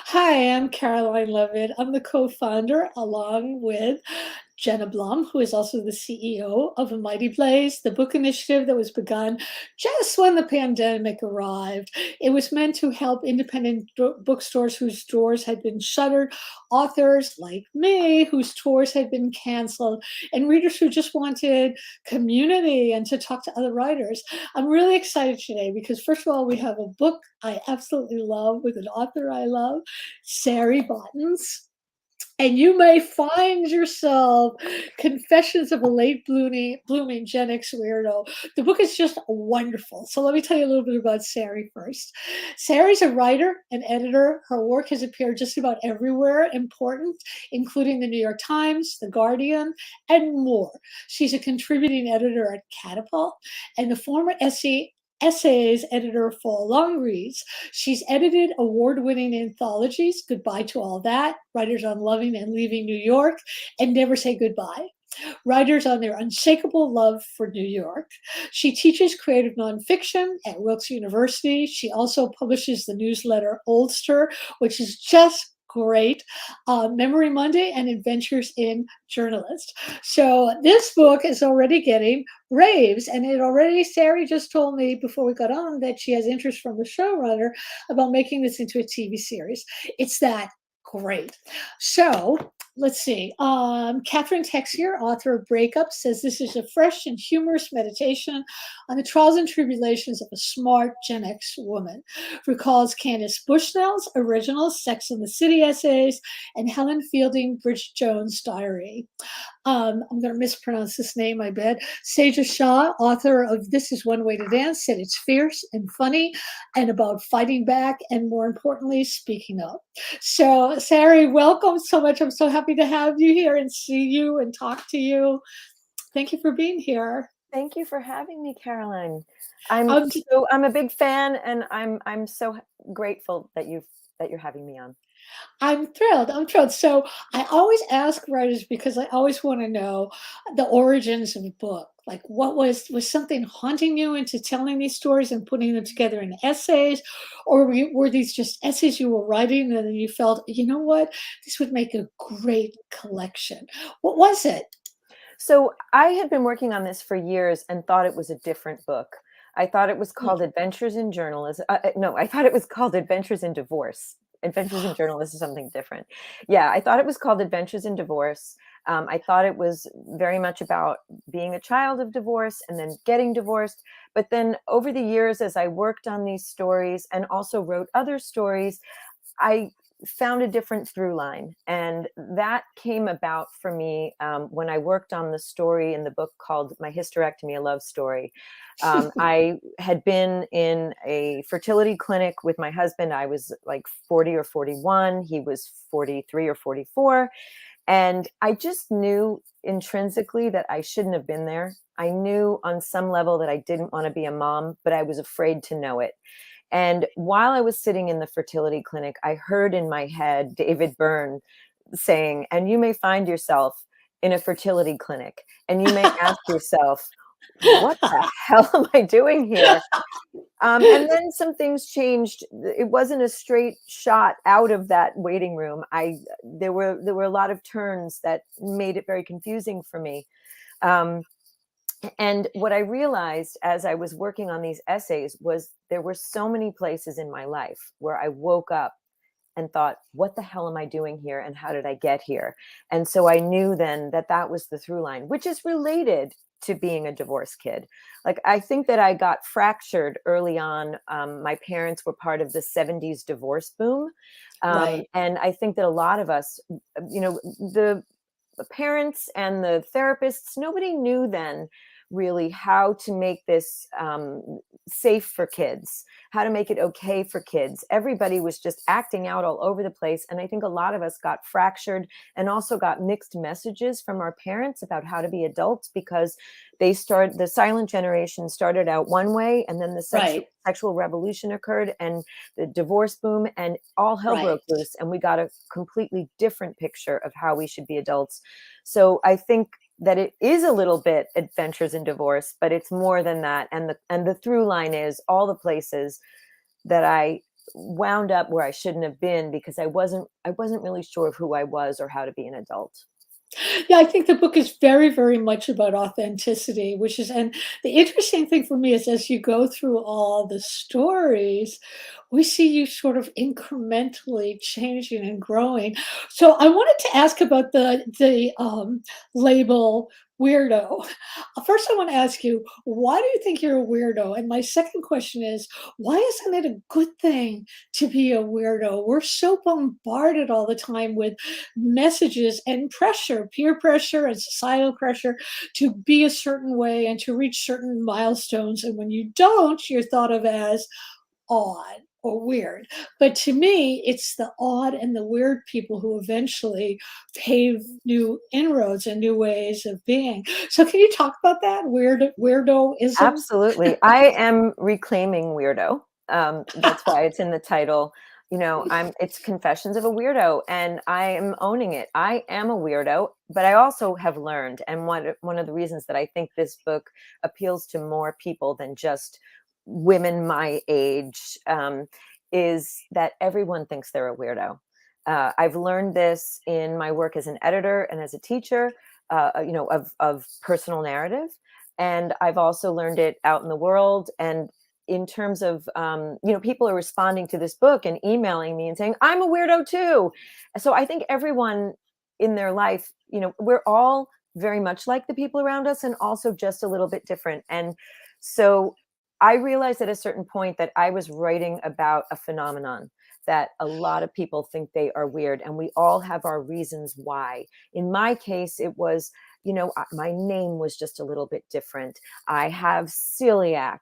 Hi, I'm Caroline Leavitt. I'm the co-founder, along with Jenna Blum, who is also the CEO of A Mighty Blaze, the book initiative that was begun just when the pandemic arrived. It was meant to help independent bookstores whose doors had been shuttered, authors like me whose tours had been canceled, and readers who just wanted community and to talk to other writers. I'm really excited today because, first of all, we have a book I absolutely love with an author I love, Sari Botton's. And you may find yourself Confessions of a Late Blooming Gen X Weirdo. The book is just wonderful. So let me tell you a little bit about Sari first. Sari's a writer and editor. Her work has appeared just about everywhere important, including the New York Times, The Guardian, and more. She's a contributing editor at Catapult and the former essays editor for Long Reads. She's edited award-winning anthologies, Goodbye to All That, Writers on Loving and Leaving New York, and Never Say Goodbye. Writers on their unshakable love for New York. She teaches creative nonfiction at Wilkes University. She also publishes the newsletter Oldster, which is just great, Memory Monday, and Adventures in Journalist. So this book is already getting raves, and Sari just told me before we got on that she has interest from the showrunner about making this into a TV series. It's that great. So let's see. Catherine Texier, author of Breakup, says this is a fresh and humorous meditation on the trials and tribulations of a smart Gen X woman. Recalls Candace Bushnell's original Sex and the City essays and Helen Fielding Bridget Jones' diary. I'm going to mispronounce this name, I bet. Seja Shah, author of This Is One Way to Dance, said it's fierce and funny and about fighting back and, more importantly, speaking up. So, Sari, welcome so much. I'm so happy to have you here and see you and talk to you. Thank you for being here. Thank you for having me, Caroline. Um, I'm a big fan, and I'm so grateful that you're having me on. I'm thrilled. I'm thrilled. So I always ask writers because I always want to know the origins of a book. Like, what was something haunting you into telling these stories and putting them together in essays, or were these just essays you were writing and then you felt, you know what, this would make a great collection? What was it? So I had been working on this for years and thought it was a different book. I thought it was called Adventures in Journalism. No, I thought it was called Adventures in Divorce. Adventures in Journalism is something different. Yeah, I thought it was called Adventures in Divorce. I thought it was very much about being a child of divorce and then getting divorced. But then over the years, as I worked on these stories and also wrote other stories, I found a different through line. And that came about for me when I worked on the story in the book called My Hysterectomy, a Love Story. I had been in a fertility clinic with my husband. I was like 40 or 41. He was 43 or 44. And I just knew intrinsically that I shouldn't have been there. I knew on some level that I didn't want to be a mom, but I was afraid to know it. And while I was sitting in the fertility clinic, I heard in my head David Byrne saying, and you may find yourself in a fertility clinic, and you may ask yourself, what the hell am I doing here? And then some things changed. It wasn't a straight shot out of that waiting room. There were a lot of turns that made it very confusing for me. And what I realized as I was working on these essays was there were so many places in my life where I woke up and thought, what the hell am I doing here? And how did I get here? And so I knew then that that was the through line, which is related to being a divorced kid. Like, I think that I got fractured early on. My parents were part of the 70s divorce boom. Right. And I think that a lot of us, the parents and the therapists, nobody knew then really how to make this safe for kids, how to make it okay for kids. Everybody was just acting out all over the place. And I think a lot of us got fractured and also got mixed messages from our parents about how to be adults, because the silent generation started out one way, and then the sexual revolution occurred and the divorce boom, and all hell broke loose, and we got a completely different picture of how we should be adults. So I think that it is a little bit Adventures in Divorce, but it's more than that. And the through line is all the places that I wound up where I shouldn't have been because I wasn't really sure of who I was or how to be an adult. Yeah, I think the book is very, very much about authenticity, which is, and the interesting thing for me is as you go through all the stories, we see you sort of incrementally changing and growing. So I wanted to ask about the label weirdo. First, I want to ask you, why do you think you're a weirdo? And my second question is, why isn't it a good thing to be a weirdo? We're so bombarded all the time with messages and pressure, peer pressure and societal pressure to be a certain way and to reach certain milestones. And when you don't, you're thought of as odd or weird. But to me, it's the odd and the weird people who eventually pave new inroads and new ways of being. So can you talk about that weirdoism? Absolutely. I am reclaiming weirdo. That's why it's in the title. It's Confessions of a Weirdo, and I am owning it. I am a weirdo, but I also have learned, and one of the reasons that I think this book appeals to more people than just women my age, is that everyone thinks they're a weirdo. I've learned this in my work as an editor and as a teacher, of personal narrative. And I've also learned it out in the world. And in terms of, people are responding to this book and emailing me and saying, I'm a weirdo too. So I think everyone in their life, we're all very much like the people around us and also just a little bit different. And so I realized at a certain point that I was writing about a phenomenon that a lot of people think they are weird, and we all have our reasons why. In my case, it was, my name was just a little bit different. I have celiac,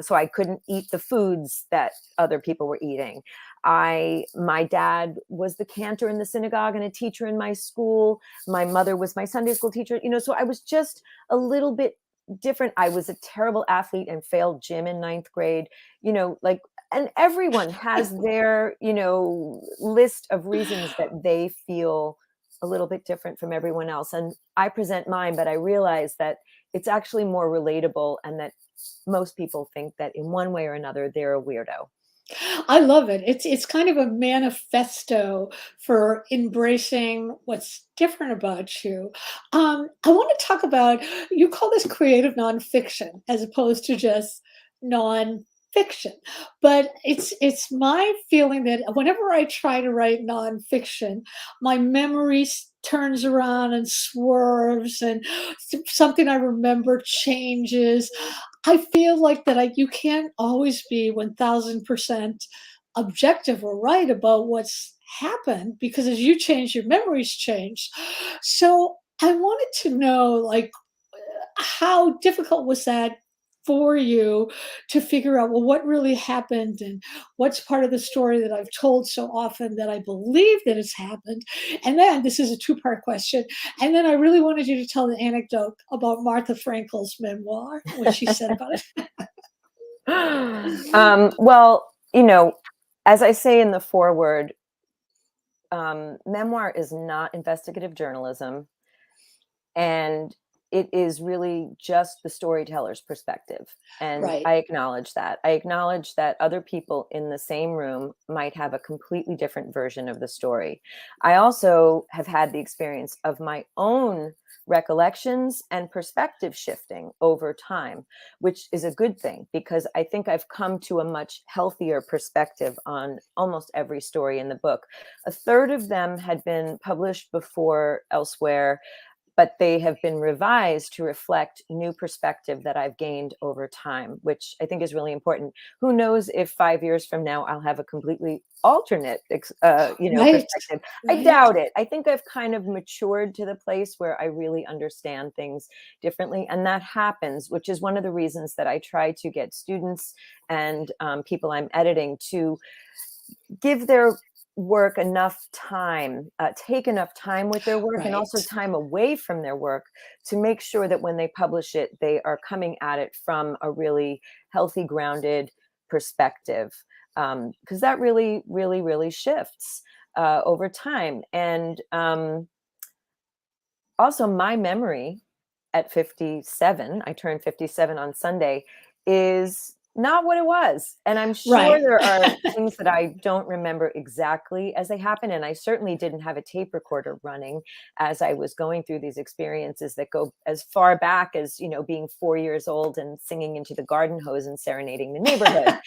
so I couldn't eat the foods that other people were eating. My dad was the cantor in the synagogue and a teacher in my school. My mother was my Sunday school teacher, so I was just a little bit different. I was a terrible athlete and failed gym in ninth grade, and everyone has their, list of reasons that they feel a little bit different from everyone else. And I present mine, but I realize that it's actually more relatable and that most people think that in one way or another, they're a weirdo. I love it. It's kind of a manifesto for embracing what's different about you. I want to talk about, you call this creative nonfiction as opposed to just nonfiction. But it's my feeling that whenever I try to write nonfiction, my memory turns around and swerves, and something I remember changes. I feel like that you can't always be 1000% objective or right about what's happened, because as you change, your memories change. So I wanted to know, like, how difficult was that for you to figure out, well, what really happened and what's part of the story that I've told so often that I believe that it's happened? And then this is a two-part question. And then I really wanted you to tell the anecdote about Martha Frankel's memoir, what she said about it. Well, as I say in the foreword, memoir is not investigative journalism. And it is really just the storyteller's perspective. And Right. I acknowledge that. I acknowledge that other people in the same room might have a completely different version of the story. I also have had the experience of my own recollections and perspective shifting over time, which is a good thing because I think I've come to a much healthier perspective on almost every story in the book. A third of them had been published before elsewhere, but they have been revised to reflect new perspective that I've gained over time, which I think is really important. Who knows if 5 years from now I'll have a completely alternate, Right. perspective. I Right. doubt it. I think I've kind of matured to the place where I really understand things differently, and that happens, which is one of the reasons that I try to get students and people I'm editing to give their work enough time, take enough time with their work and also Right. time away from their work to make sure that when they publish it, they are coming at it from a really healthy, grounded perspective. Because that really, really, really shifts over time. And also, my memory at 57, I turned 57 on Sunday, is not what it was. And I'm sure Right. there are things that I don't remember exactly as they happen. And I certainly didn't have a tape recorder running as I was going through these experiences that go as far back as, being 4 years old and singing into the garden hose and serenading the neighborhood.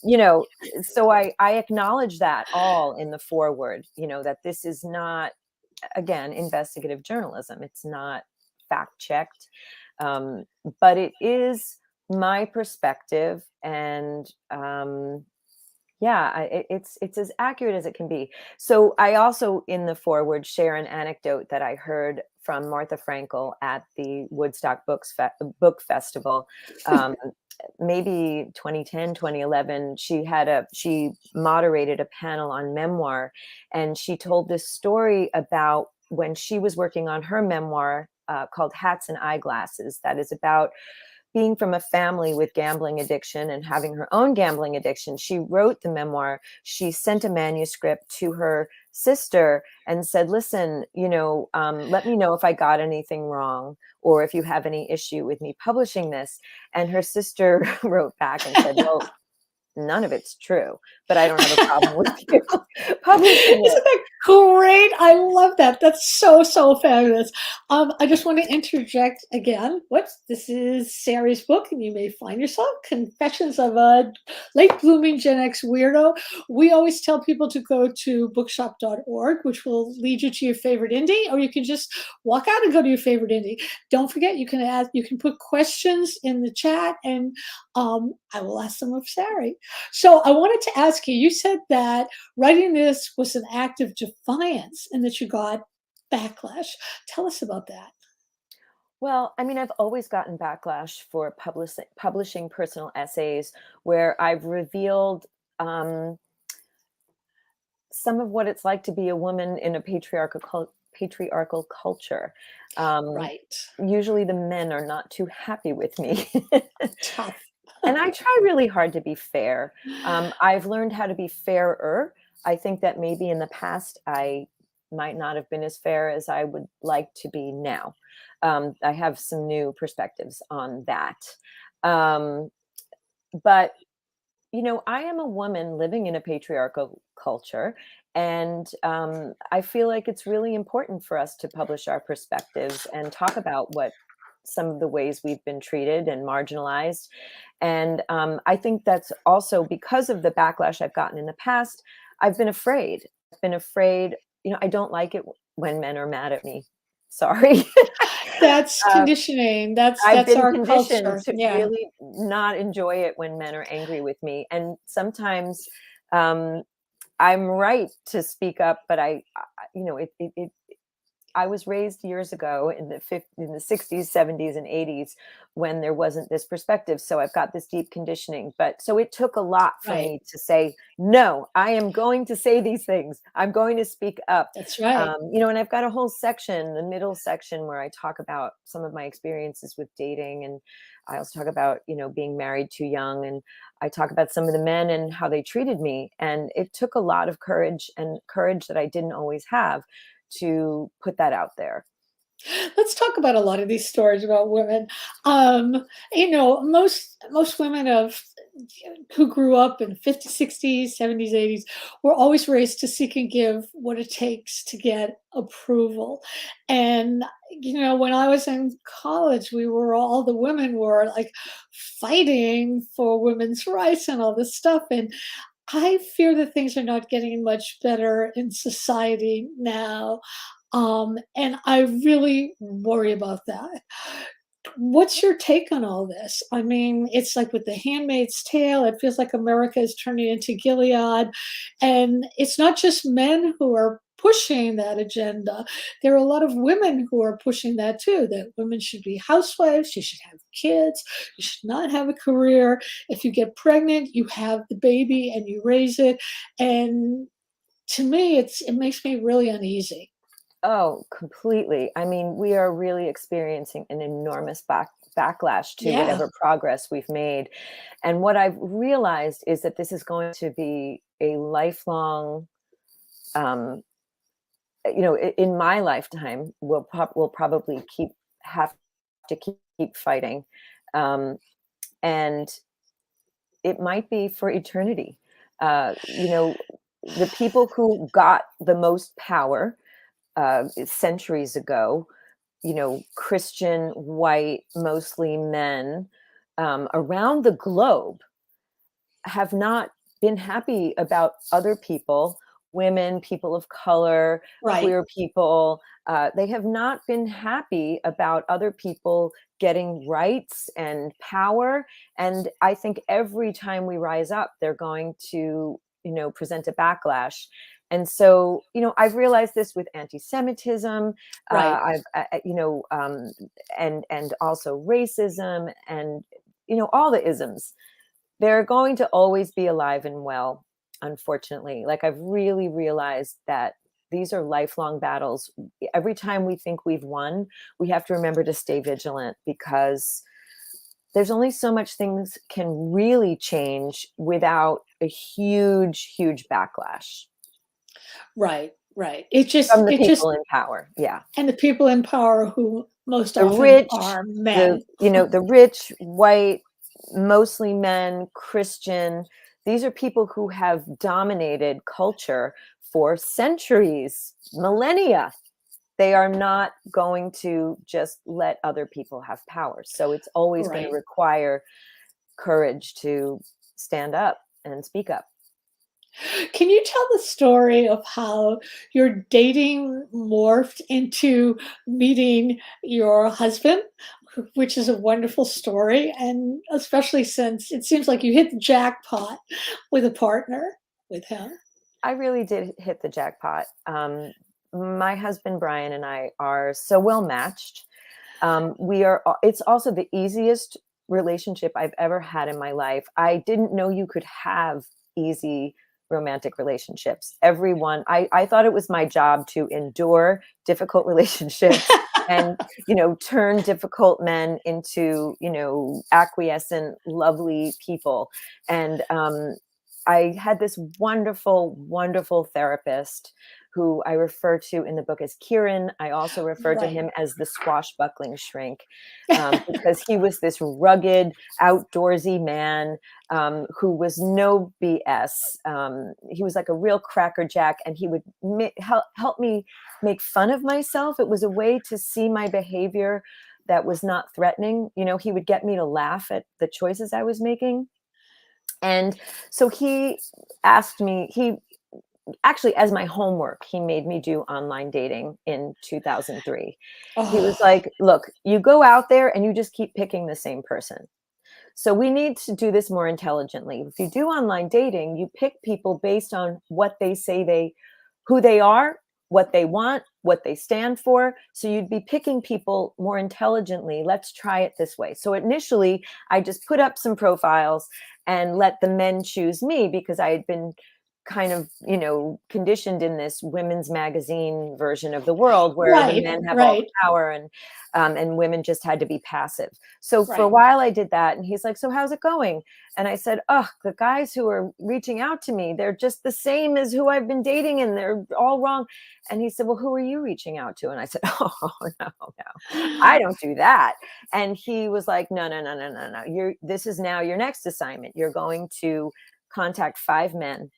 You know, so I acknowledge that all in the foreword, that this is not, again, investigative journalism. It's not fact checked, but it is my perspective, and yeah, it's as accurate as it can be. So I also, in the foreword, share an anecdote that I heard from Martha Frankel at the Woodstock Book Festival. Maybe 2010, 2011, she moderated a panel on memoir, and she told this story about when she was working on her memoir, called Hats and Eyeglasses, that is about being from a family with gambling addiction and having her own gambling addiction. She wrote the memoir. She sent a manuscript to her sister and said, listen, let me know if I got anything wrong, or if you have any issue with me publishing this. And her sister wrote back and said, well, none of it's true, but I don't have a problem with you publishing it. Isn't that great? I love that. That's so, so fabulous. I just want to interject again. This is Sari's book, and you may find yourself Confessions of a Late Blooming Gen X Weirdo. We always tell people to go to bookshop.org, which will lead you to your favorite indie, or you can just walk out and go to your favorite indie. Don't forget, you can put questions in the chat, and I will ask them of Sari. So I wanted to ask you, you said that writing this was an act of defiance and that you got backlash. Tell us about that. Well, I mean, I've always gotten backlash for publishing personal essays where I've revealed some of what it's like to be a woman in a patriarchal culture. Right. Usually the men are not too happy with me. Tough. And I try really hard to be fair. I've learned how to be fairer. I think that maybe in the past I might not have been as fair as I would like to be now. I have some new perspectives on that. But I am a woman living in a patriarchal culture, and I feel like it's really important for us to publish our perspectives and talk about what some of the ways we've been treated and marginalized. And I think that's also because of the backlash I've gotten in the past. I've been afraid. I've been afraid. I don't like it when men are mad at me. Sorry. That's conditioning. I've That's been our conditioned culture. to Yeah. really not enjoy it when men are angry with me. And sometimes um, I'm right to speak up, but I was raised years ago in the 60s, 70s, and 80s when there wasn't this perspective. So I've got this deep conditioning. But so it took a lot for Right. me to say, no, I am going to say these things. I'm going to speak up. That's right. And I've got a whole section, the middle section, where I talk about some of my experiences with dating. And I also talk about, being married too young. And I talk about some of the men and how they treated me. And it took a lot of courage, and courage that I didn't always have, to put that out there. Let's talk about a lot of these stories about women. Most women who grew up in 50s, 60s, 70s, 80s were always raised to seek and give what it takes to get approval. And when I was in college, all the women were like fighting for women's rights and all this stuff. And I fear that things are not getting much better in society now. And I really worry about that. What's your take on all this? I mean, it's like with The Handmaid's Tale, it feels like America is turning into Gilead. And it's not just men who are pushing that agenda. There are a lot of women who are pushing that too, that women should be housewives, you should have kids, you should not have a career. If you get pregnant, you have the baby and you raise it. And to me, it makes me really uneasy. Oh, completely. I mean, we are really experiencing an enormous backlash to Yeah. whatever progress we've made. And what I've realized is that this is going to be a lifelong, um, in my lifetime, we'll probably have to keep fighting. And it might be for eternity. You know, the people who got the most power centuries ago, you know, Christian, white, mostly men, around the globe, have not been happy about other people, women, people of color, Right. queer people. They have not been happy about other people getting rights and power. And I think every time we rise up, they're going to, you know, present a backlash. And so, you know, I've realized this with anti-Semitism, Right. you know, and also racism, and, you know, all the isms. They're going to always be alive and well, unfortunately. Like, I've really realized that these are lifelong battles. Every time we think we've won, we have to remember to stay vigilant, because there's only so much things can really change without a huge, huge backlash Right. Right. It from just, the it just, people in power. Yeah. and the people in power who most The often rich, are men. you know, the rich, white, mostly men, Christian, these are people who have dominated culture for centuries, millennia. They are not going to just let other people have power. So it's always going to Right. require courage to stand up and speak up. Can you tell the story of how your dating morphed into meeting your husband, which is a wonderful story, and especially since it seems like you hit the jackpot with a partner with him? I really did hit the jackpot. My husband Brian and I are so well matched. We are. It's also the easiest relationship I've ever had in my life. I didn't know you could have easy romantic relationships. Everyone, I thought it was my job to endure difficult relationships and, you know, turn difficult men into, you know, acquiescent, lovely people. And I had this wonderful, wonderful therapist who I refer to in the book as Kieran. I also refer to Right. him as the swashbuckling shrink, because he was this rugged, outdoorsy man who was no BS. He was like a real crackerjack, and he would help me make fun of myself. It was a way to see my behavior that was not threatening. You know, he would get me to laugh at the choices I was making. And so he asked me, he actually, as my homework, he made me do online dating in 2003. He was Oh, like, look, you go out there and you just keep picking the same person. So we need to do this more intelligently. If you do online dating, you pick people based on what they say who they are, what they want, what they stand for. So you'd be picking people more intelligently. Let's try it this way. So initially, I just put up some profiles and let the men choose me, because I had been kind of, you know, conditioned in this women's magazine version of the world where the right, men have all the right, power, and women just had to be passive. So for a right. while I did that, and he's like, so how's it going? And I said, oh, the guys who are reaching out to me, they're just the same as who I've been dating, and they're all wrong. And he said, well, who are you reaching out to? And I said, oh, no, I don't do that. And he was like, no. This is now your next assignment. You're going to contact 5 men,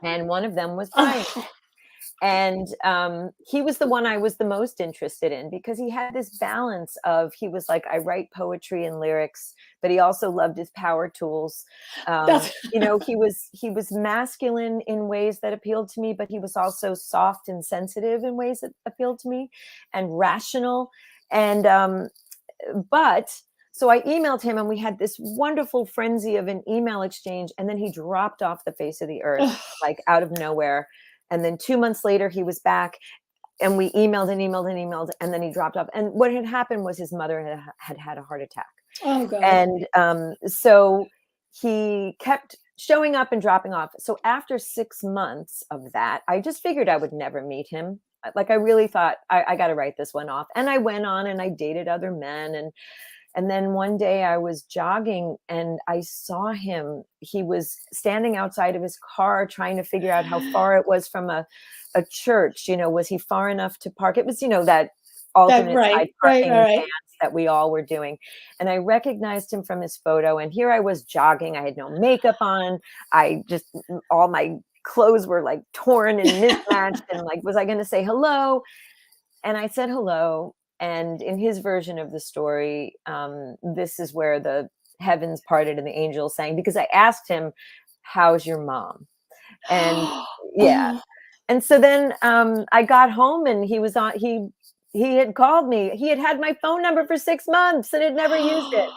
and one of them was Brian. Oh, And he was the one I was the most interested in, because he had this balance of, he was like, I write poetry and lyrics, but he also loved his power tools. that's You know, he was masculine in ways that appealed to me, but he was also soft and sensitive in ways that appealed to me, and rational. And but so I emailed him, and we had this wonderful frenzy of an email exchange, and then he dropped off the face of the earth, like out of nowhere. And then 2 months later, he was back, and we emailed and emailed and emailed, and then he dropped off. And what had happened was his mother had a heart attack. oh God. And so he kept showing up and dropping off. So after 6 months of that, I just figured I would never meet him. Like, I really thought, I got to write this one off. And I went on and I dated other men. And then one day I was jogging and I saw him. He was standing outside of his car trying to figure out how far it was from a church. You know, was he far enough to park? It was, you know, that That alternate right, side right, parking right. ban that we all were doing. And I recognized him from his photo. And here I was jogging. I had no makeup on. All my clothes were like torn and mismatched. And like, was I going to say hello? And I said hello. And in his version of the story, this is where the heavens parted and the angels sang, because I asked him, how's your mom? And yeah. Oh, And so then I got home and he had called me. He had my phone number for 6 months and had never used it.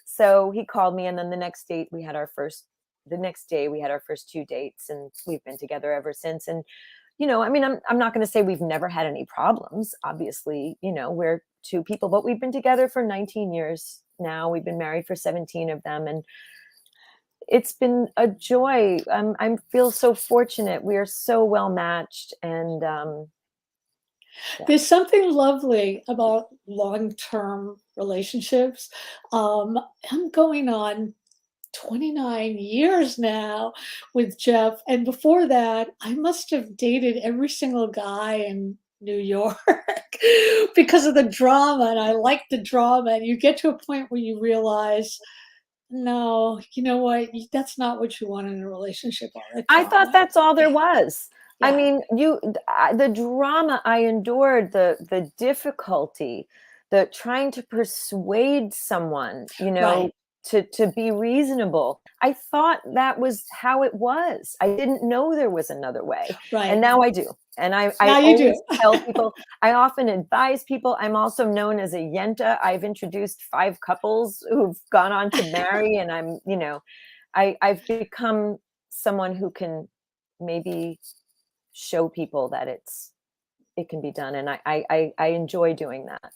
So he called me, and then the next day we had our first 2 dates, and we've been together ever since. And I mean, I'm not going to say we've never had any problems. Obviously, we're two people, but we've been together for 19 years now. We've been married for 17 of them, and it's been a joy. I feel so fortunate. We are so well matched, and yeah. there's something lovely about long-term relationships. I'm going on 29 years now with Jeff. And before that, I must have dated every single guy in New York because of the drama. And I like the drama. And you get to a point where you realize, no, you know what? That's not what you want in a relationship all the I thought time. that's all there was. I Yeah. mean, the drama I endured, the difficulty, the trying to persuade someone, Right. to be reasonable. I thought that was how it was. I didn't know there was another way. And Right. now I do. And I Now you always do. tell people, I often advise people. I'm also known as a yenta. I've introduced 5 couples who've gone on to marry, and I've become someone who can maybe show people that it can be done. And I enjoy doing that.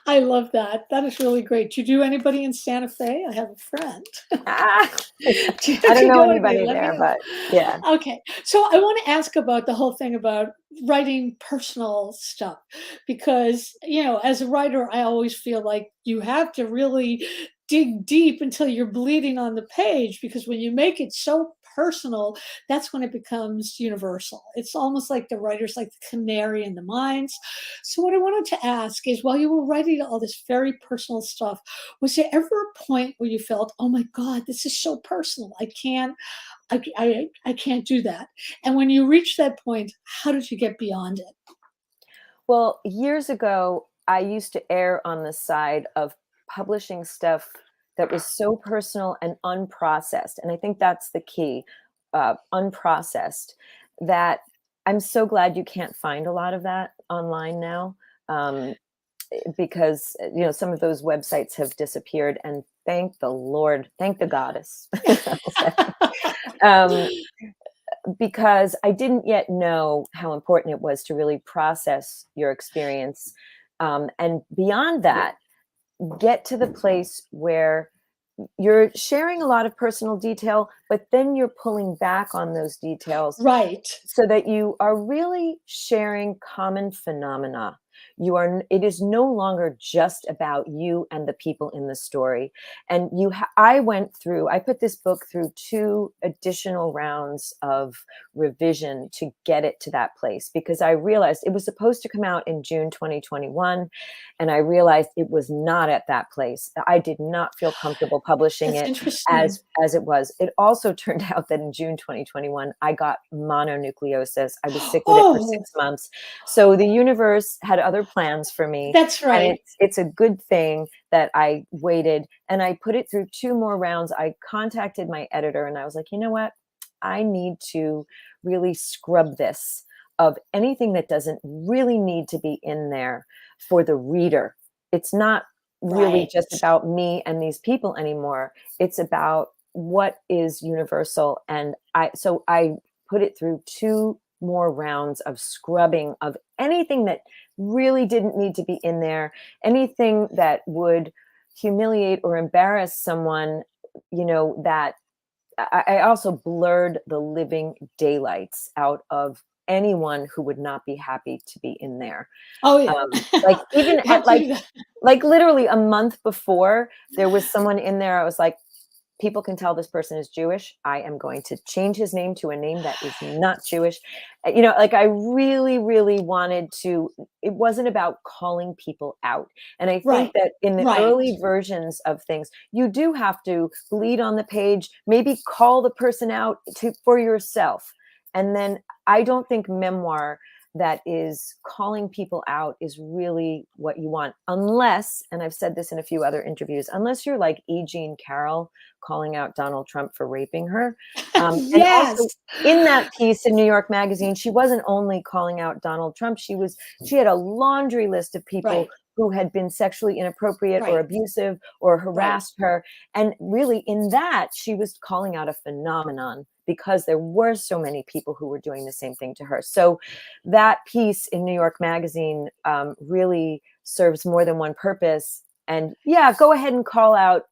I love that. That is really great. Do you do anybody in Santa Fe? I have a friend. Ah, If I don't you know know anybody, anybody let me there, know. but yeah. Okay. So I want to ask about the whole thing about writing personal stuff because, as a writer, I always feel like you have to really dig deep until you're bleeding on the page because when you make it so personal, that's when it becomes universal. It's almost like the writer's like the canary in the mines. So what I wanted to ask is while you were writing all this very personal stuff, was there ever a point where you felt, oh my God, this is so personal. I can't do that. And when you reach that point, how did you get beyond it? Well, years ago, I used to err on the side of publishing stuff that was so personal and unprocessed. And I think that's the key, unprocessed, that I'm so glad you can't find a lot of that online now. Because some of those websites have disappeared, and thank the Lord, thank the goddess. um, because I didn't yet know how important it was to really process your experience, and beyond that, get to the place where you're sharing a lot of personal detail, but then you're pulling back on those details Right. so that you are really sharing common phenomena. It is no longer just about you and the people in the story. And I put this book through 2 additional rounds of revision to get it to that place, because I realized it was supposed to come out in June 2021. And I realized it was not at that place. I did not feel comfortable publishing That's it interesting. as it was. It also turned out that in June 2021, I got mononucleosis. I was sick with it for Oh, 6 months. So the universe had other plans for me. that's And right. it's a good thing that I waited, and I put it through 2 more rounds. I contacted my editor and I was like, you know what? I need to really scrub this of anything that doesn't really need to be in there for the reader. It's not really Right. just about me and these people anymore. It's about what is universal. And so I put it through 2 more rounds of scrubbing of anything that really didn't need to be in there, anything that would humiliate or embarrass someone, that I also blurred the living daylights out of anyone who would not be happy to be in there. Oh, yeah. Like even You at have to do that. literally a month before, there was someone in there. I was like, people can tell this person is Jewish, I am going to change his name to a name that is not Jewish. Like I really, really wanted to, it wasn't about calling people out. And I think Right. that in the Right. early versions of things, you do have to bleed on the page, maybe call the person out for yourself. And then I don't think memoir that is calling people out is really what you want, unless, and I've said this in a few other interviews, unless you're like E. Jean Carroll calling out Donald Trump for raping her. And Yes. also in that piece in New York Magazine, she wasn't only calling out Donald Trump, she had a laundry list of people Right. who had been sexually inappropriate or Right. abusive or Right. harassed her. And really in that, she was calling out a phenomenon because there were so many people who were doing the same thing to her. So that piece in New York Magazine really serves more than one purpose. And yeah, go ahead and call out,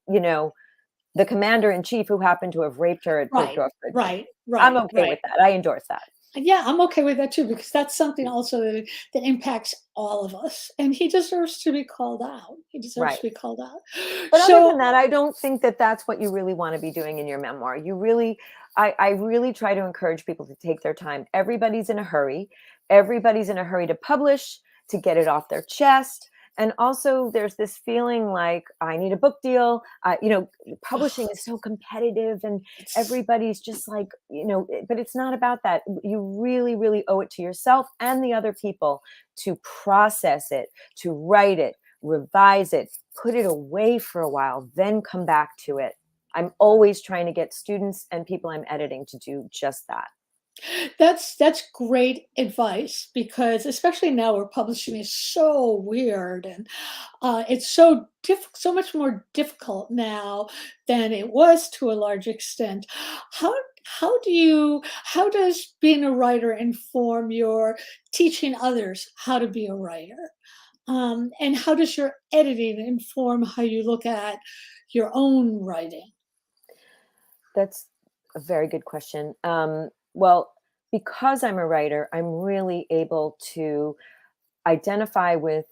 the commander in chief who happened to have raped her at Right. Bergdorf Goodman. Right. I'm Right. okay with that. I endorse that. Yeah, I'm okay with that too, because that's something also that impacts all of us. And he deserves to be called out. He deserves Right. to be called out. But other So than that, I don't think that that's what you really want to be doing in your memoir. I really try to encourage people to take their time. Everybody's in a hurry. Everybody's in a hurry to publish, to get it off their chest. And also there's this feeling like I need a book deal. Publishing is so competitive and everybody's just like, but it's not about that. You really, really owe it to yourself and the other people to process it, to write it, revise it, put it away for a while, then come back to it. I'm always trying to get students and people I'm editing to do just that. that's great advice, because especially now where publishing is so weird, and it's so much more difficult now than it was to a large extent. How how does being a writer inform your teaching others how to be a writer? And how does your editing inform how you look at your own writing? That's a very good question. Well, because I'm a writer, I'm really able to identify with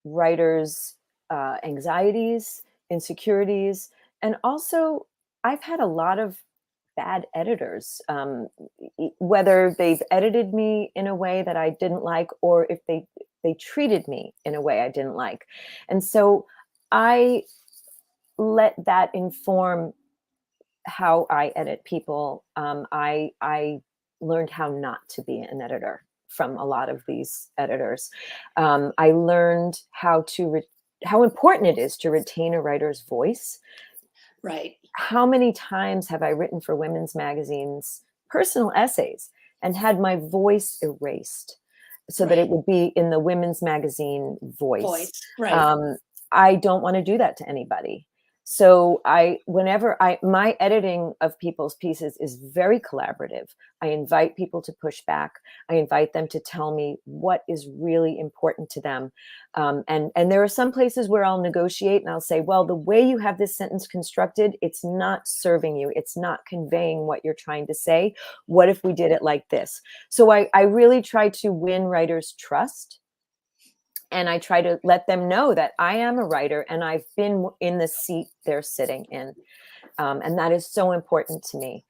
writers' anxieties, insecurities, and also I've had a lot of bad editors, whether they've edited me in a way that I didn't like, or if they treated me in a way I didn't like, and so I let that inform how I edit people. I learned how not to be an editor from a lot of these editors. I learned how important it is to retain a writer's voice. Right. How many times have I written for women's magazines, personal essays, and had my voice erased so that it Right. would be in the women's magazine voice? Voice. Right. Um, I don't want to do that to anybody. So my editing of people's pieces is very collaborative. I invite people to push back. I invite them to tell me what is really important to them. And there are some places where I'll negotiate and I'll say, well, the way you have this sentence constructed, it's not serving you. It's not conveying what you're trying to say. What if we did it like this? So I really try to win writers' trust. And I try to let them know that I am a writer and I've been in the seat they're sitting in. And that is so important to me.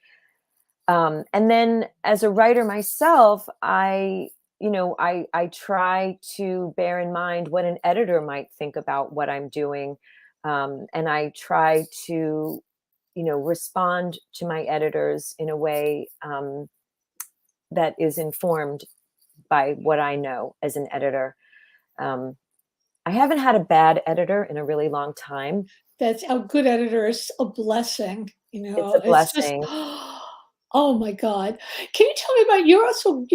And then as a writer myself, I try to bear in mind what an editor might think about what I'm doing. And I try to, respond to my editors in a way that is informed by what I know as an editor. I haven't had a bad editor in a really long time. That's a good editor is a blessing. It's a It's just, blessing. oh my God. Can you tell me about, you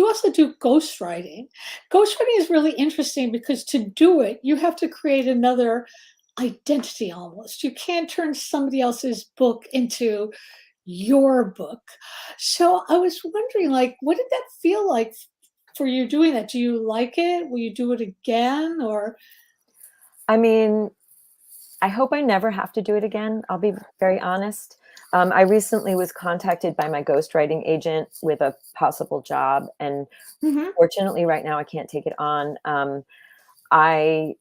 also do ghostwriting. Ghostwriting is really interesting because to do it, you have to create another identity almost. You can't turn somebody else's book into your book. So I was wondering, like, what did that feel like for you doing that? Do you like it? Will you do it again? Or I mean, I hope I never have to do it again. I'll be very honest. I recently was contacted by my ghostwriting agent with a possible job, and Mhm. fortunately, right now I can't take it on. I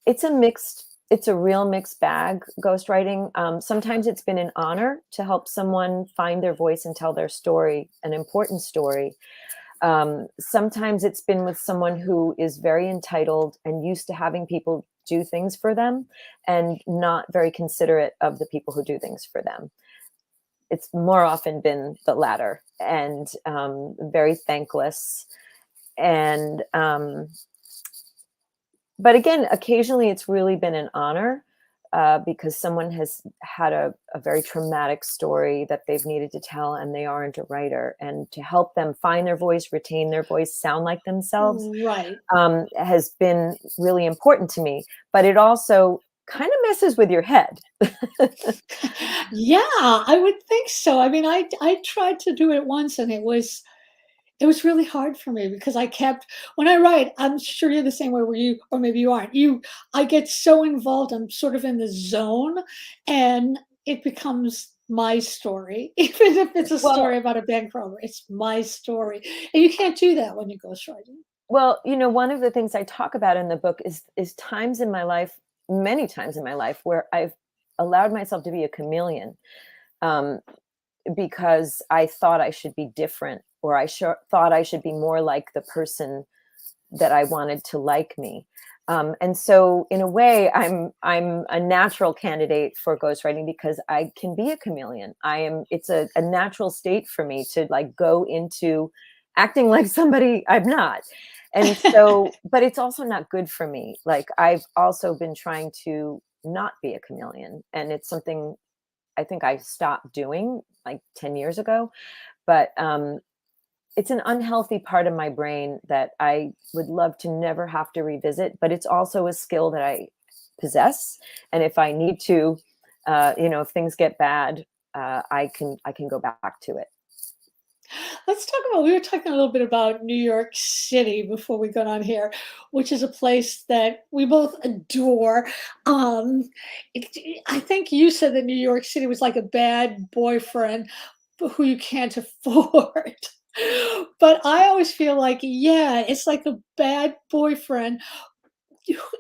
it's a mixed it's a real mixed bag, ghostwriting. Sometimes it's been an honor to help someone find their voice and tell their story, an important story. Sometimes it's been with someone who is very entitled and used to having people do things for them and not very considerate of the people who do things for them. It's more often been the latter, and very thankless. And but again, occasionally it's really been an honor because someone has had a very traumatic story that they've needed to tell, and they aren't a writer. And to help them find their voice, retain their voice, sound like themselves Right. has been really important to me. But it also kind of messes with your head. Yeah, I would think so. I mean, I tried to do it once, and it was really hard for me because I kept when I write, I'm sure you're the same way where you or maybe you aren't. I get so involved, I'm sort of in the zone, and it becomes my story. Even if it's a Well, story about a bank robber, it's my story. And you can't do that when you ghostwriting. Well, one of the things I talk about in the book is times in my life, many times in my life, where I've allowed myself to be a chameleon, um, because I thought I should be different, or thought I should be more like the person that I wanted to like me. And so, in a way, I'm a natural candidate for ghostwriting because I can be a chameleon. It's a natural state for me to like go into acting like somebody I'm not. And so, but it's also not good for me. Like I've also been trying to not be a chameleon, and it's something I think I stopped doing like 10 years ago. But it's an unhealthy part of my brain that I would love to never have to revisit, but it's also a skill that I possess. And if I need to, if things get bad, I can go back to it. Let's talk about we were talking a little bit about New York City before we got on here, which is a place that we both adore. Um, I think you said that New York City was like a bad boyfriend who you can't afford. But I always feel like, yeah, it's like a bad boyfriend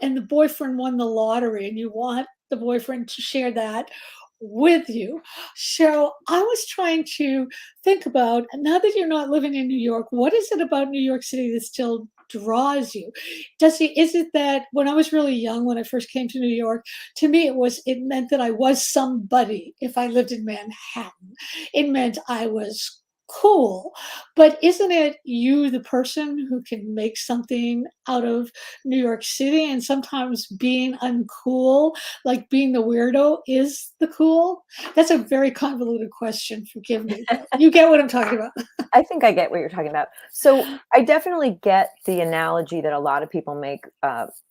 and the boyfriend won the lottery and you want the boyfriend to share that with you. So I was trying to think about now that you're not living in New York, what is it about New York City that still draws you? Is it that when I was really young, when I first came to New York, to me it meant that I was somebody if I lived in Manhattan. It meant I was cool. But isn't it you, the person, who can make something out of New York City, and sometimes being uncool, like being the weirdo, is the cool? That's a very convoluted question. Forgive me, but you get what I'm talking about. I think I get what you're talking about. So I definitely get the analogy that a lot of people make,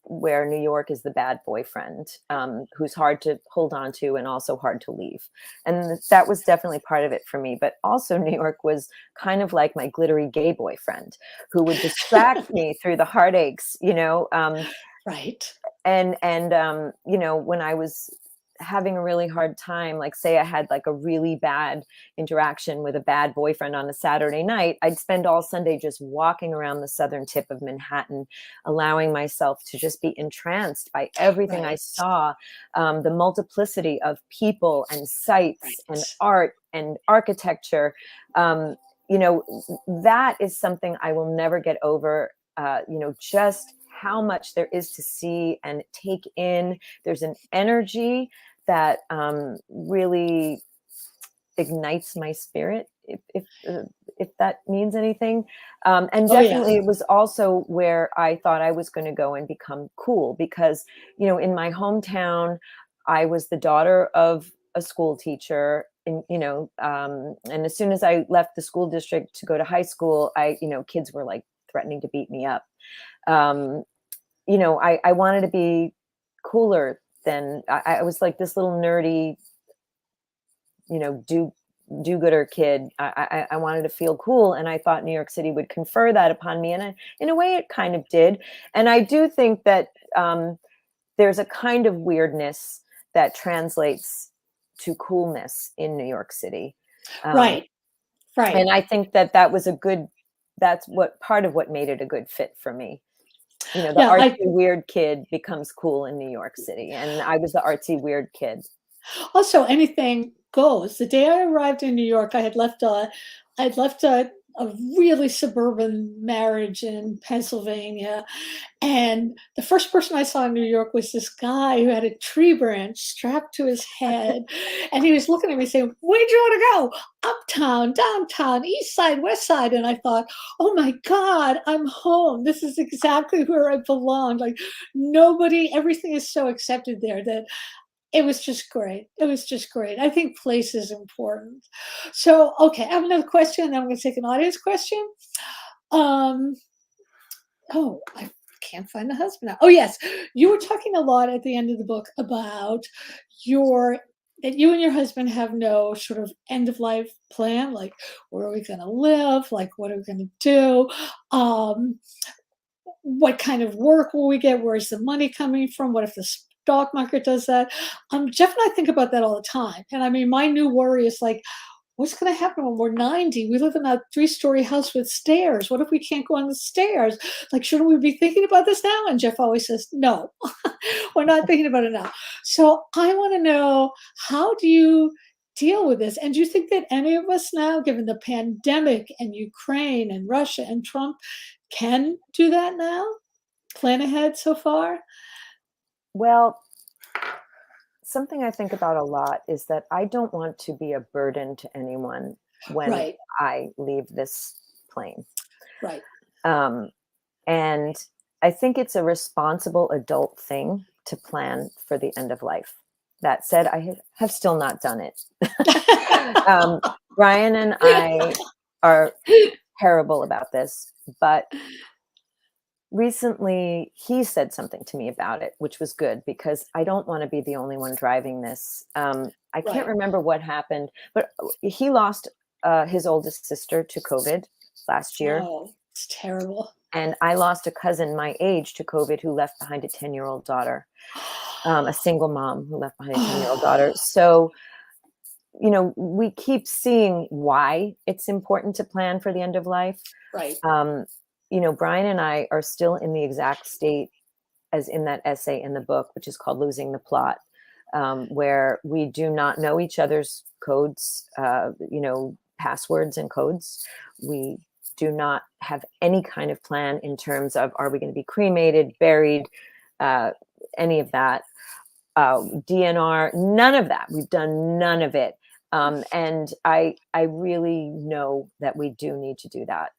where New York is the bad boyfriend, who's hard to hold on to and also hard to leave. And that was definitely part of it for me. But also, New York was kind of like my glittery gay boyfriend who would distract me through the heartaches, Right. and when I was having a really hard time, like say I had like a really bad interaction with a bad boyfriend on a Saturday night, I'd spend all Sunday just walking around the southern tip of Manhattan, allowing myself to just be entranced by everything I Right. saw, the multiplicity of people and sights and Right. art and architecture. um, that is something I will never get over. Just how much there is to see and take in. There's an energy that really ignites my spirit, if that means anything. And Oh, yeah. definitely, it was also where I thought I was going to go and become cool because, in my hometown, I was the daughter of a school teacher. And as soon as I left the school district to go to high school, kids were like threatening to beat me up. Um, I wanted to be cooler than I was like this little nerdy, do-gooder kid. I wanted to feel cool, and I thought New York City would confer that upon me, and in a way, it kind of did. And I do think that there's a kind of weirdness that translates to coolness in New York City, um, Right. Right. and I think that that was a good. That's what part of what made it a good fit for me. You know, the Yeah, artsy weird kid becomes cool in New York City, and I was the artsy weird kid. also anything goes. The day I arrived in New York, I'd left a really suburban marriage in Pennsylvania, and the first person I saw in New York was this guy who had a tree branch strapped to his head, and he was looking at me saying, "Where'd you want to go? Uptown, downtown, east side, west side?" And I thought, "Oh my God, I'm home. This is exactly where I belong." Like nobody, everything is so accepted there that it was just great. It was just great. I think place is important. So, okay, I have another question, and then I'm going to take an audience question. Um, oh, I can't find the husband now. Oh, yes, you were talking a lot at the end of the book about your that you and your husband have no sort of end of life plan, like where are we going to live, like what are we going to do, what kind of work will we get? Where's the money coming from? What if the stock market does that? Jeff and I think about that all the time. And I mean, my new worry is like, what's going to happen when we're 90? We live in a 3-story house with stairs. What if we can't go on the stairs? Like, shouldn't we be thinking about this now? And Jeff always says, no, we're not thinking about it now. So I want to know, how do you deal with this? And do you think that any of us now, given the pandemic and Ukraine and Russia and Trump, can do that now? Plan ahead so far? Well, something I think about a lot is that I don't want to be a burden to anyone when Right, I leave this plane. right. And I think it's a responsible adult thing to plan for the end of life. That said, I have still not done it. Brian and I are terrible about this, but recently he said something to me about it, which was good because I don't want to be the only one driving this. I can't Right. remember what happened, but he lost his oldest sister to COVID last year. Oh, it's terrible. And I lost a cousin my age to COVID who left behind a 10-year-old daughter, a single mom who left behind a 10-year-old daughter. So, you know, we keep seeing why it's important to plan for the end of life. Right. You know, Brian and I are still in the exact state as in that essay in the book, which is called Losing the Plot, where we do not know each other's codes, you know, passwords and codes. We do not have any kind of plan in terms of, are we going to be cremated, buried, any of that, DNR, none of that. We've done none of it. And I really know that we do need to do that,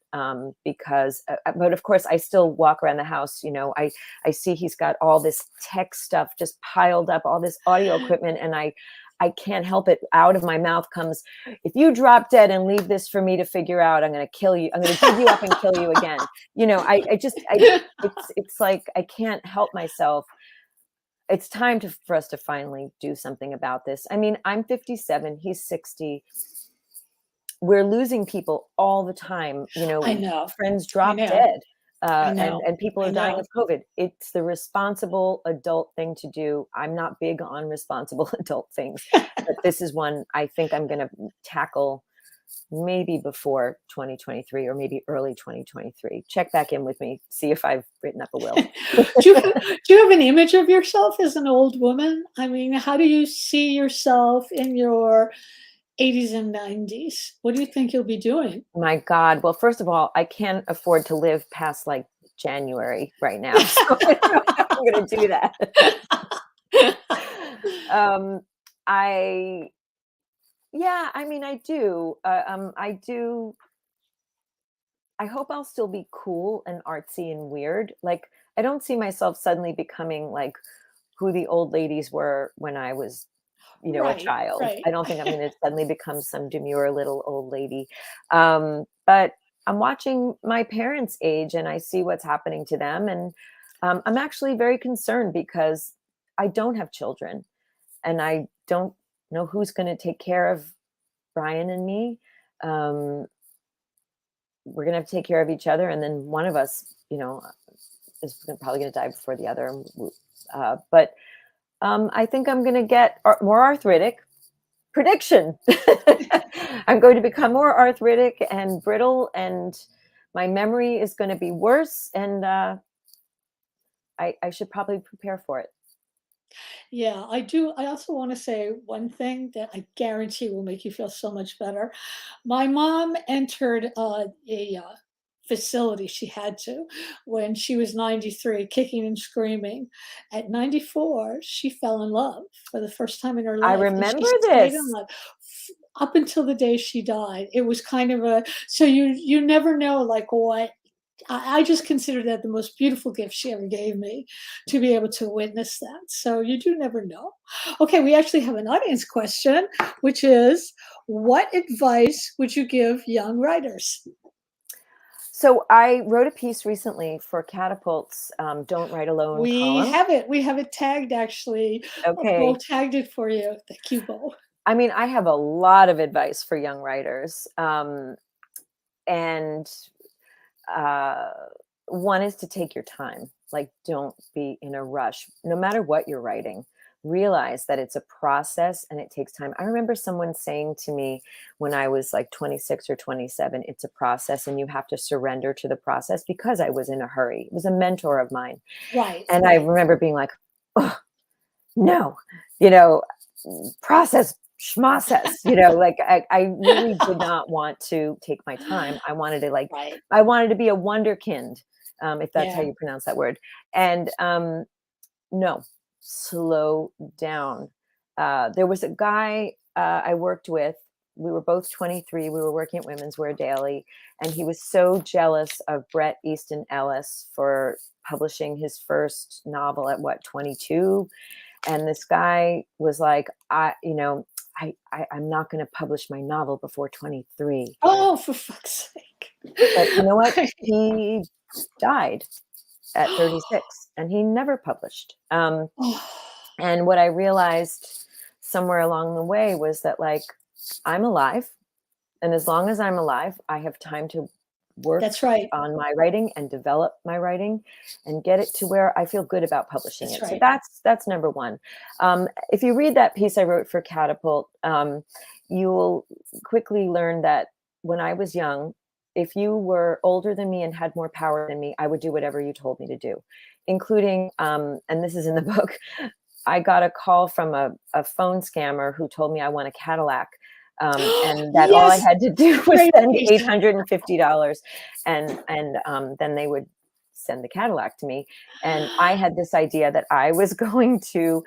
because, but of course I still walk around the house, you know, I see he's got all this tech stuff just piled up, all this audio equipment, and I can't help it. Out of my mouth comes, if you drop dead and leave this for me to figure out, I'm going to kill you. I'm going to dig you up and kill you again. You know, it's like, I can't help myself. It's time for us to finally do something about this. I mean, I'm 57, he's 60. We're losing people all the time. You I know, know. friends I drop know. dead, I know. and people I are dying know. of COVID. It's the responsible adult thing to do. I'm not big on responsible adult things, but this is one I think I'm going to tackle maybe before 2023 or maybe early 2023. Check back in with me, see if I've written up a will. Do you have an image of yourself as an old woman? I mean, how do you see yourself in your 80s and 90s? What do you think you'll be doing? My God. Well, first of all, I can't afford to live past like January right now. So I don't know how I'm going to do that. I, yeah, I mean, I do. I do. I hope I'll still be cool and artsy and weird. Like, I don't see myself suddenly becoming like who the old ladies were when I was, you know, a Right, child. right. I don't think I'm going to suddenly become some demure little old lady. But I'm watching my parents age and I see what's happening to them. And I'm actually very concerned because I don't have children and I don't know who's going to take care of Brian and me. We're going to have to take care of each other. And then one of us, you know, is probably going to die before the other. But I think I'm going to get more arthritic. Prediction. I'm going to become more arthritic and brittle, and my memory is going to be worse. And I should probably prepare for it. Yeah, I do. I also want to say one thing that I guarantee will make you feel so much better. My mom entered a facility. She had to when she was 93, kicking and screaming. At 94, she fell in love for the first time in her I life, and she remember stayed in this. love up until the day she died. It was kind of a so you never know like what I just consider that the most beautiful gift she ever gave me to be able to witness that. So you do never know. Okay, we actually have an audience question, which is what advice would you give young writers? So I wrote a piece recently for Catapult's Don't Write Alone We column. have it. We have it tagged actually. Bo Okay. tagged it for you. Thank you, Bo. I mean, I have a lot of advice for young writers. And uh, one is to take your time. Like, don't be in a rush. No matter what you're writing, realize that it's a process and it takes time. I remember someone saying to me when I was like 26 or 27, it's a process and you have to surrender to the process, because I was in a hurry. It was a mentor of mine. Right, And I right, remember being like, oh, no, you know, process schmocess, like I really did not want to take my time. I wanted to right. I wanted to be a wonderkind, if that's how Yeah. you pronounce that word. And no, slow down. There was a guy I worked with. We were both 23. We were working at Women's Wear Daily, and he was so jealous of Bret Easton Ellis for publishing his first novel at what, 22. And this guy was like, I'm not going to publish my novel before 23. Oh, for fuck's sake. But you know what? He died at 36 and he never published. And what I realized somewhere along the way was that, like, I'm alive. And as long as I'm alive, I have time to work That's right. on my writing and develop my writing and get it to where I feel good about publishing That's it. So right. that's number one. If you read that piece I wrote for Catapult, you will quickly learn that when I was young, if you were older than me and had more power than me, I would do whatever you told me to do, including, and this is in the book, I got a call from a phone scammer who told me I won a Cadillac. And that all I Yes, had to do was great send piece. $850, and then they would send the Cadillac to me. And I had this idea that I was going to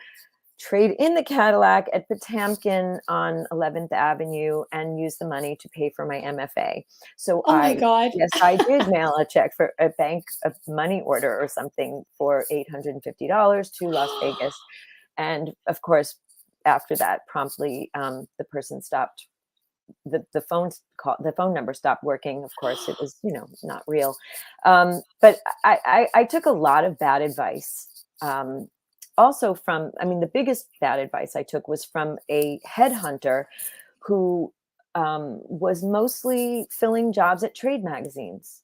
trade in the Cadillac at Potamkin on 11th Avenue and use the money to pay for my MFA. So Oh my God. yes, I did mail a check for a bank of money order or something for $850 to Las Vegas. And of course, after that, promptly, the person stopped. The phone number stopped working. Of course, it was, not real. But I took a lot of bad advice. Also from, I mean, the biggest bad advice I took was from a headhunter who was mostly filling jobs at trade magazines.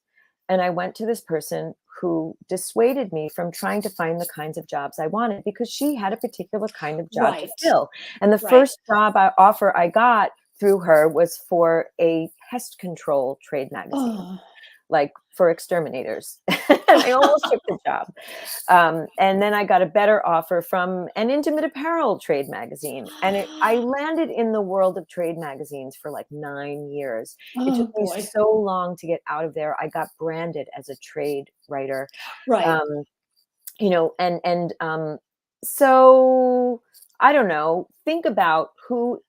And I went to this person who dissuaded me from trying to find the kinds of jobs I wanted, because she had a particular kind of job to Right, fill. And the right. first offer I got through her was for a pest control trade magazine, Oh. like for exterminators. And I almost took the job. And then I got a better offer from an intimate apparel trade magazine. And I landed in the world of trade magazines for like 9 years. It Oh took me boy. so long to get out of there. I got branded as a trade writer. Right, Um, and so I don't know, think about who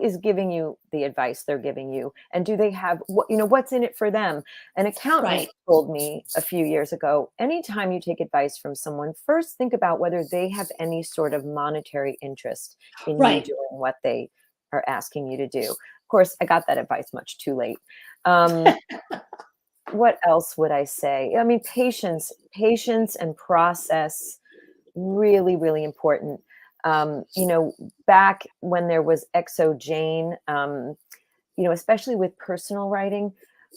is giving you the advice they're giving you, and do they have what's in it for them. An accountant right, told me a few years ago, anytime you take advice from someone, first think about whether they have any sort of monetary interest in you right. doing what they are asking you to do. Of course, I got that advice much too late. What else would I say? I mean, patience and process, really, really important. Back when there was XO Jane, especially with personal writing,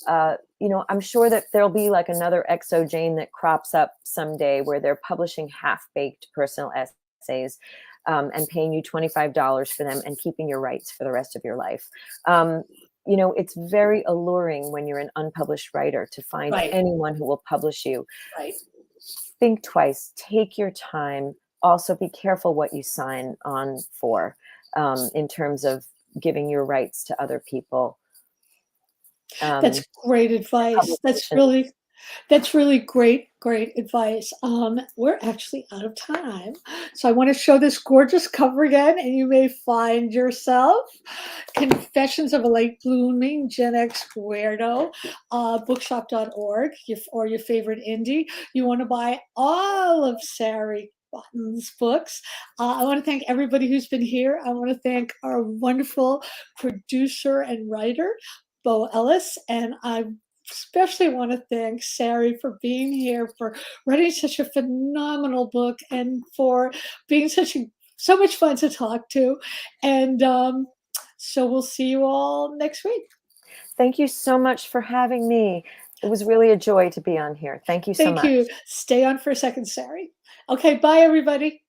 I'm sure that there'll be like another XO Jane that crops up someday where they're publishing half-baked personal essays, and paying you $25 for them and keeping your rights for the rest of your life. It's very alluring when you're an unpublished writer to find Right, anyone who will publish you. right. think twice, take your time. Also be careful what you sign on for, in terms of giving your rights to other people. That's great advice. Publications. That's really great, great advice. We're actually out of time. So I want to show this gorgeous cover again, and you may find yourself Confessions of a Late Blooming Gen X Weirdo, bookshop.org, or your favorite indie. You want to buy all of Sari Botton's books. I want to thank everybody who's been here. I want to thank our wonderful producer and writer, Bo Ellis, and I especially want to thank Sari for being here, for writing such a phenomenal book, and for being so much fun to talk to. And so we'll see you all next week. Thank you so much for having me. It was really a joy to be on here. Thank you so Thank much. you. Stay on for a second, Sari. Okay, bye everybody.